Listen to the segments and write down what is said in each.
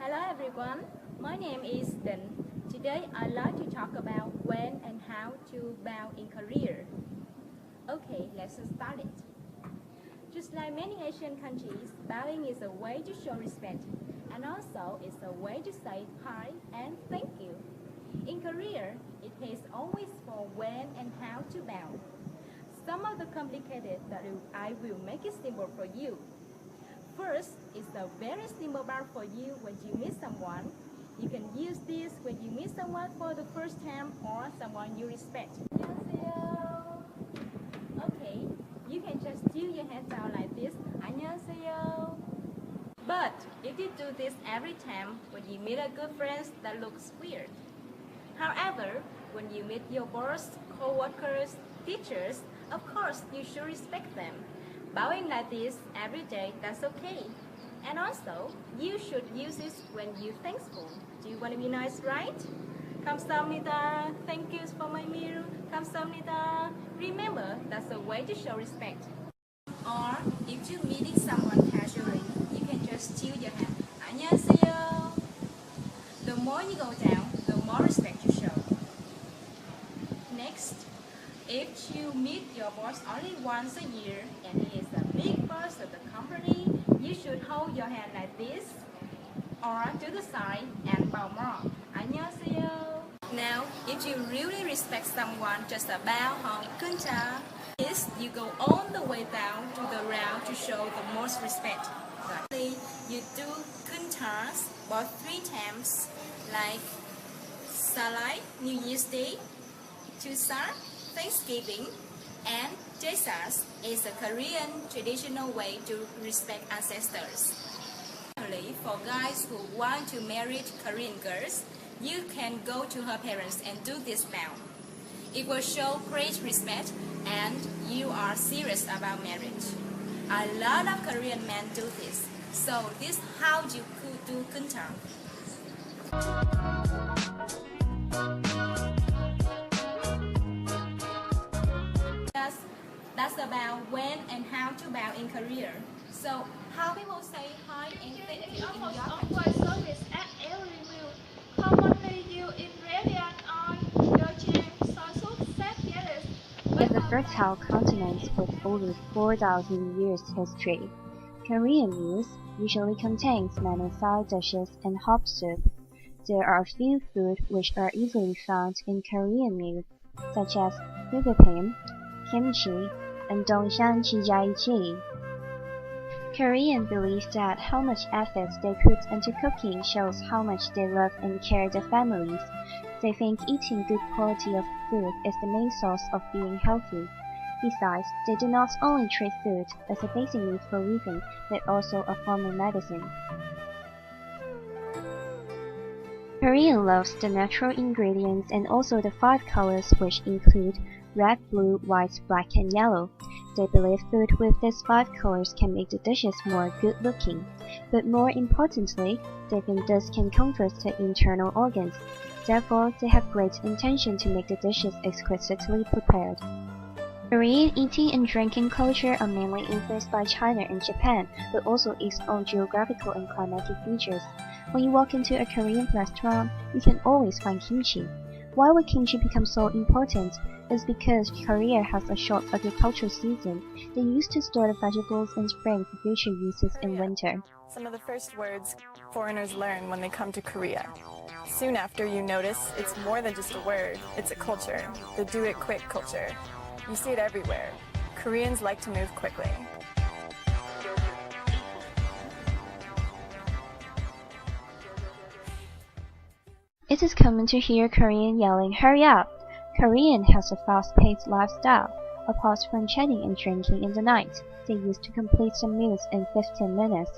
Hello everyone, my name is Định. Today I'd like to talk about when and how to bow in career. Okay, let's start it. Just like many Asian countries, bowing is a way to show respect, and also it's a way to say hi and thank you. In career, it pays always for when and how to bow. Some of the complicated that I will make it simple for you. First, it's a very simple bow for you when you meet someone. You can use this when you meet someone for the first time or someone you respect. 안녕하세요. Okay, you can just do your hands down like this. 안녕하세요. But if you do this every time when you meet a good friend, that looks weird. However, when you meet your boss, co-workers, teachers, of course you should respect them. Bowing like this every day, that's okay. And also, you should use it when you're thankful. Do you want to be nice, right? 감사합니다. Thank you for my meal. 감사합니다. Remember, that's a way to show respect. Or, if you're meeting someone casually, you can just chill your hand. 안녕하세요. The more you go down, the more respect you show. Next, if you meet your boss only once a year and he is a big boss of the company, you should hold your hand like this or to the side and bow more. 안녕하세요. Now, if you really respect someone, just a bow, Hồng, kuncha. This, you go all the way down to the round to show the most respect. Lastly, you do kuntas about 3 times, like Salai, New Year's Day, Chuseok, Thanksgiving, and Jesas is a Korean traditional way to respect ancestors. Finally, for guys who want to marry Korean girls, you can go to her parents and do this bow. It will show great respect and you are serious about marriage. A lot of Korean men do this, so this is how you could do kunta. That's about when and how to bow in career. So, how people say hi and thank you in your country? Service at every meal. Commonly used in restaurant or your chain social set Is a fertile continent with over 4,000 years history. Korean meals usually contains many side dishes and hot soup. There are few food which are easily found in Korean meals, such as bibimbap, kimchi, and dongshan jjigae. Koreans believe that how much effort they put into cooking shows how much they love and care their families. They think eating good quality of food is the main source of being healthy. Besides, they do not only treat food as a basic need for living, but also a form of medicine. Korean loves the natural ingredients and also the 5 colors, which include red, blue, white, black, and yellow. They believe food with these 5 colors can make the dishes more good-looking. But more importantly, they think this can comfort the internal organs. Therefore, they have great intention to make the dishes exquisitely prepared. Korean eating and drinking culture are mainly influenced by China and Japan, but also its own geographical and climatic features. When you walk into a Korean restaurant, you can always find kimchi. Why would kimchi become so important? It's because Korea has a short agricultural season. They used to store the vegetables in spring for future uses in winter. Some of the first words foreigners learn when they come to Korea. Soon after, you notice it's more than just a word, it's a culture, the do-it-quick culture. You see it everywhere. Koreans like to move quickly. It is common to hear Korean yelling, "Hurry up!" Korean has a fast-paced lifestyle. Apart from chatting and drinking in the night, they used to complete their meals in 15 minutes.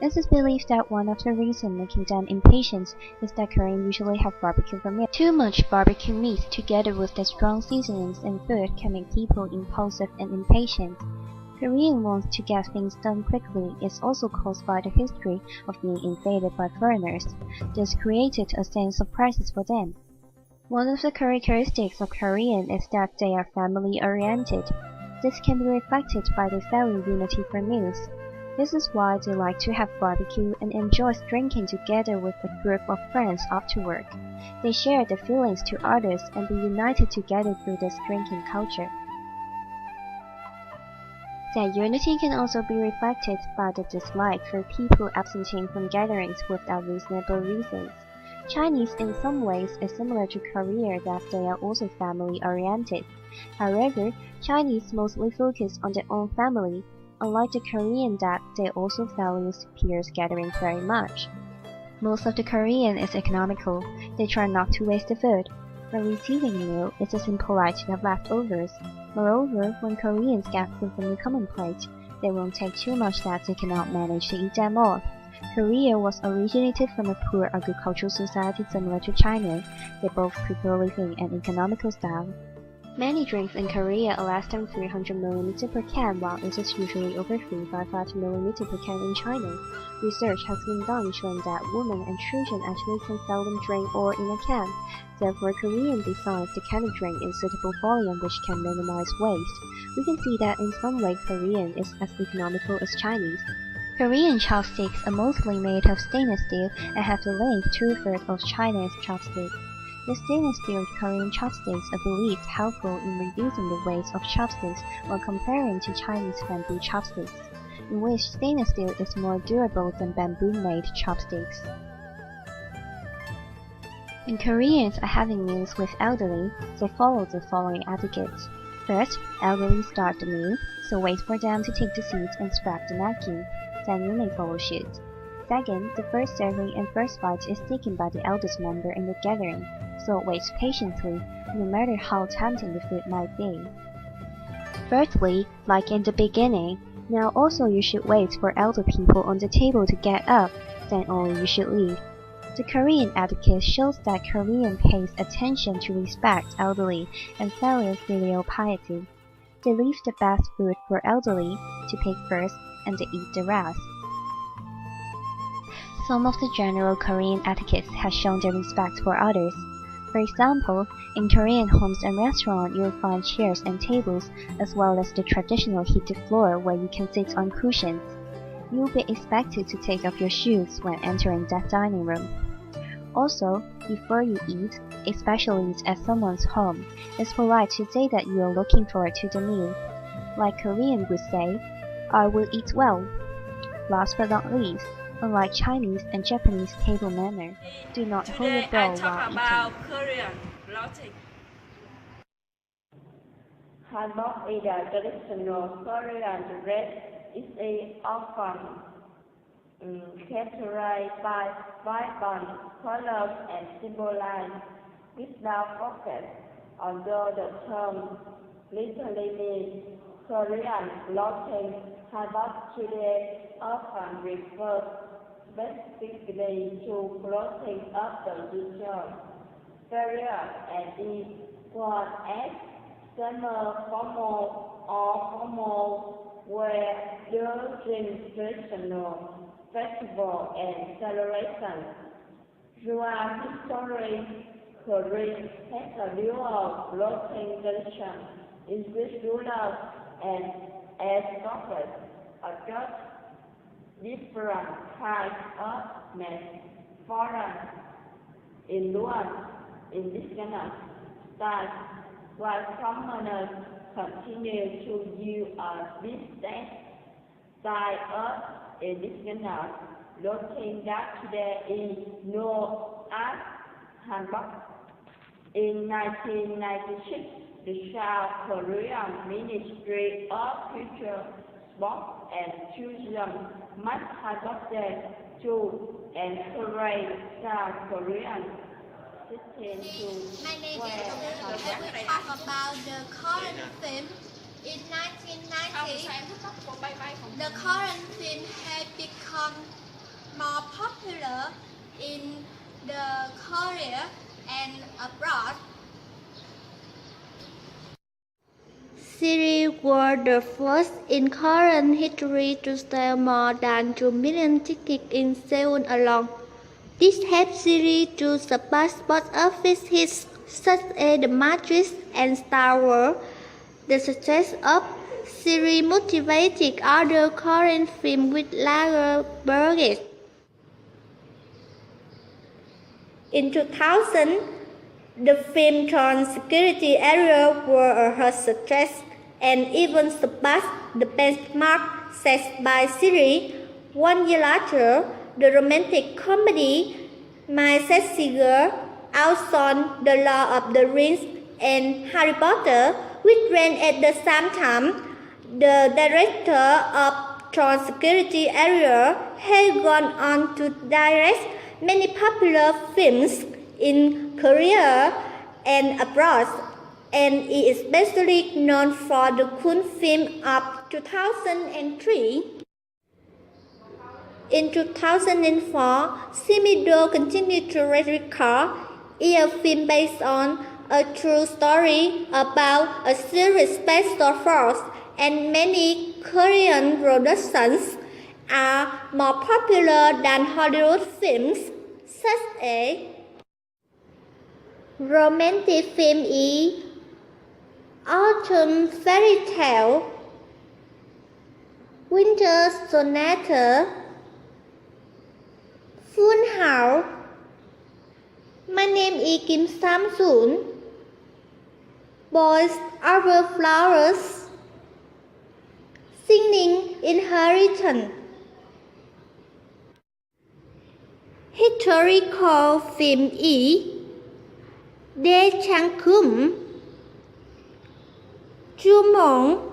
It is believed that one of the reasons making them impatient is that Koreans usually have barbecue for meals. Too much barbecue meat together with the strong seasonings in food can make people impulsive and impatient. Korean wants to get things done quickly is also caused by the history of being invaded by foreigners. This created a sense of crisis for them. One of the characteristics of Korean is that they are family-oriented. This can be reflected by their value unity for meals. This is why they like to have barbecue and enjoy drinking together with a group of friends after work. They share their feelings to others and be united together through this drinking culture. Their unity can also be reflected by the dislike for people absenting from gatherings without reasonable reasons. Chinese in some ways is similar to Korea that they are also family-oriented. However, Chinese mostly focus on their own family, unlike the Korean that they also value peers gatherings very much. Most of the Korean is economical. They try not to waste the food. When receiving a meal, it is impolite to have leftovers. Moreover, when Koreans get food from the common plate, they won't take too much that they cannot manage to eat them all. Korea was originated from a poor agricultural society similar to China. They both prefer living an economical style. Many drinks in Korea are less than 300 ml per can, while it is usually over 355 ml per can in China. Research has been done showing that women and children actually can seldom drink all in a can. Therefore, Korean designs the can of drink in suitable volume which can minimize waste. We can see that in some way Korean is as economical as Chinese. Korean chopsticks are mostly made of stainless steel and have the length 2/3 of China's chopstick. The stainless steel Korean chopsticks are believed helpful in reducing the weight of chopsticks when comparing to Chinese bamboo chopsticks, in which stainless steel is more durable than bamboo-made chopsticks. When Koreans are having meals with elderly, they follow the following etiquette. First, elderly start the meal, so wait for them to take the seat and spread the napkin. Then you may follow suit. Second, the first serving and first bite is taken by the eldest member in the gathering, so wait patiently, no matter how tempting the food might be. Thirdly, like in the beginning, now also you should wait for elder people on the table to get up, then only you should leave. The Korean etiquette shows that Korean pays attention to respect elderly and values filial piety. They leave the best food for elderly to pick first and they eat the rest. Some of the general Korean etiquettes have shown their respect for others. For example, in Korean homes and restaurants you'll find chairs and tables, as well as the traditional heated floor where you can sit on cushions. You'll be expected to take off your shoes when entering that dining room. Also, before you eat, especially at someone's home, it's polite to say that you are looking forward to the meal. Like Korean would say, I will eat well. Last but not least, unlike Chinese and Japanese table manner, do not hold your bowl while about eating. Korean clothing. Hanbok is a traditional Korean dress. It is often characterized by vibrant colors and symbolized without focus, although the term literally means Korean clothing. Hanbok today often refers specifically to clothing of the usual period and is worn as semi-formal or formal wear during traditional festival and celebrations. Throughout history, Korea has a dual clothing tradition in which rulers and aristocrats adopt different kinds of men. Foreign influence in this kind of style, while commoners continue to use a distinct style of in this kind of clothing that today is known as hanbok. In 1996, the South Korean Ministry of Culture, Sport and Tourism made hanbok day to encourage South Korean citizens My to name wear is Hồng. I will talk about the Korean film. In 1990, the Korean film had become more popular in the Korea and abroad. Series were the first in Korean history to sell more than 2 million tickets in Seoul alone. This helped series to surpass box office hits such as The Matrix and Star Wars. The success of series motivated other Korean films with larger budgets. In 2000, the film Tron Security Area were a huge success and even surpassed the benchmark set by series. 1 year later, the romantic comedy My Sexy Girl outshone The Lord of the Rings and Harry Potter, which ran at the same time. The director of Tron Security Area has gone on to direct many popular films in Korea and abroad, and is especially known for the cult film of 2003. In 2004, Simido continued to record a film based on a true story about a serious special force, and many Korean productions are more popular than Hollywood films, such as romantic film E, Autumn Fairy Tale, Winter Sonata, Full House, My Name is Kim Sam-soon, Boys Over Flowers, Singing Inheritance. Historical film E, Dae Chang-kum, Chu Mong,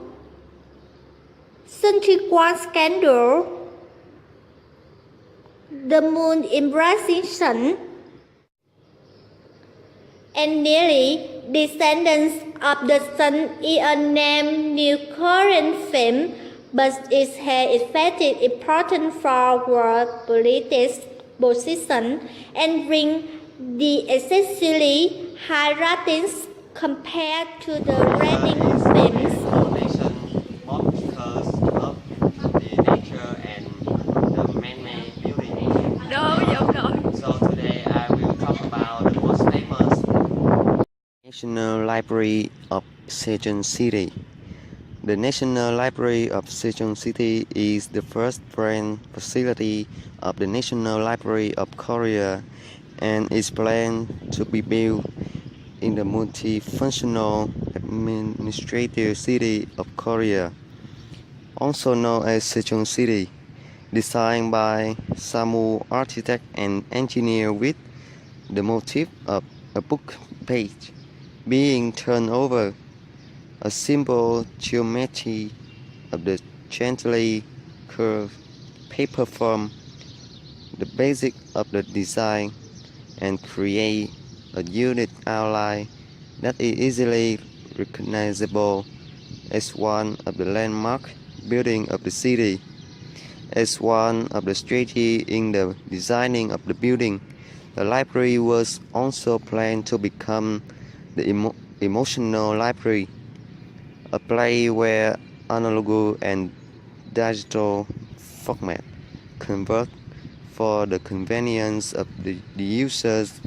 Century Scandal, The Moon Embracing Sun, and nearly Descendants of the Sun is a named new Korean film, but it has effective importance for world politics position and bring the excessively high ratings compared to the rating films. Both because of the nature and the man-made beauty. So today I will talk about the most famous National Library of Sejong City. The National Library of Sejong City is the first brand facility of the National Library of Korea and is planned to be built in the multifunctional administrative city of Korea, also known as Sejong City, designed by Samu architect and engineer with the motif of a book page being turned over, a simple geometry of the gently curved paper form the basic of the design and create a unique outline that is easily recognizable as one of the landmark buildings of the city. As one of the strategy in the designing of the building, the library was also planned to become the emotional library, a place where analog and digital format convert for the convenience of the users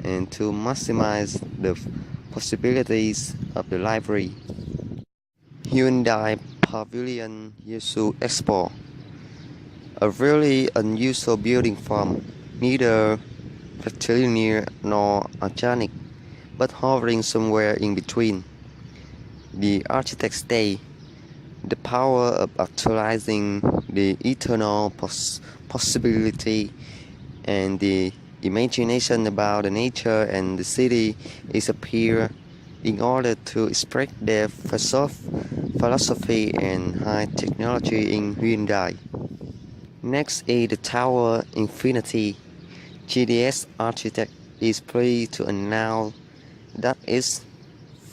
and to maximize the possibilities of the library. Hyundai Pavilion Yesu Expo, a really unusual building form, neither rectilinear nor organic, but hovering somewhere in between. The architects say the power of actualizing the eternal possibility and the imagination about the nature and the city is appear in order to express their philosophy and high technology in Hyundai. Next is the Tower Infinity. GDS Architect is pleased to announce that its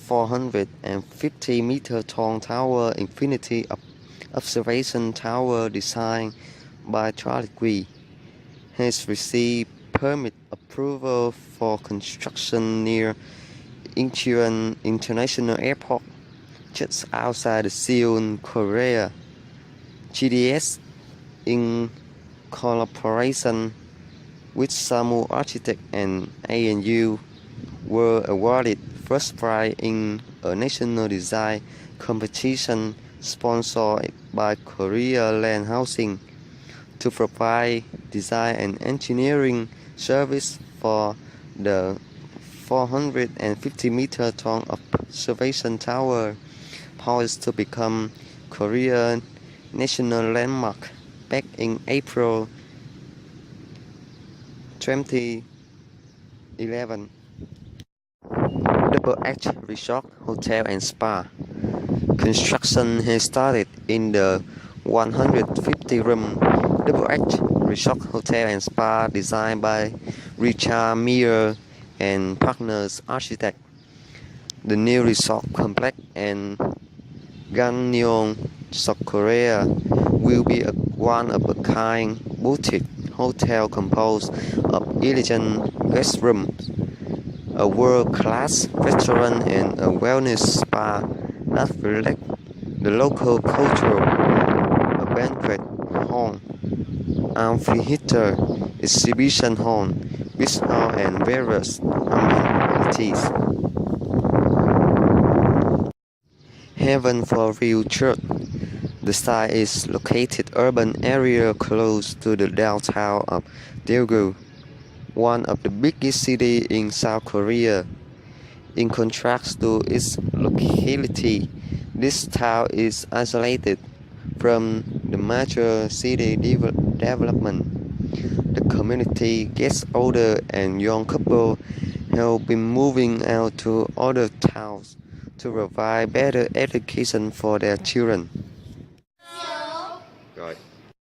450-meter tall Tower Infinity observation tower designed by Charlie Gui has received permit approval for construction near Incheon International Airport, just outside Seoul, Korea. GDS, in collaboration with Samu Architect and ANU, were awarded first prize in a national design competition sponsored by Korea Land Housing, to provide design and engineering service for the 450-meter tall observation tower, poised to become Korean national landmark back in April 2011. Double H Resort Hotel and Spa. Construction has started in the 150-room Double H Resort Hotel and Spa designed by Richard Meier and Partners Architect. The new resort complex in Gangneung, South Korea, will be a one-of-a-kind boutique hotel composed of elegant guest rooms, a world-class restaurant, and a wellness spa that reflect the local culture. A banquet hall, amphitheater, exhibition hall, beach hall, and various amenities. Heaven for Real Church. The site is located urban area close to the downtown of Daegu, one of the biggest cities in South Korea. In contrast to its locality, this town is isolated from the major city development. The community gets older and young couples have been moving out to other towns to provide better education for their children.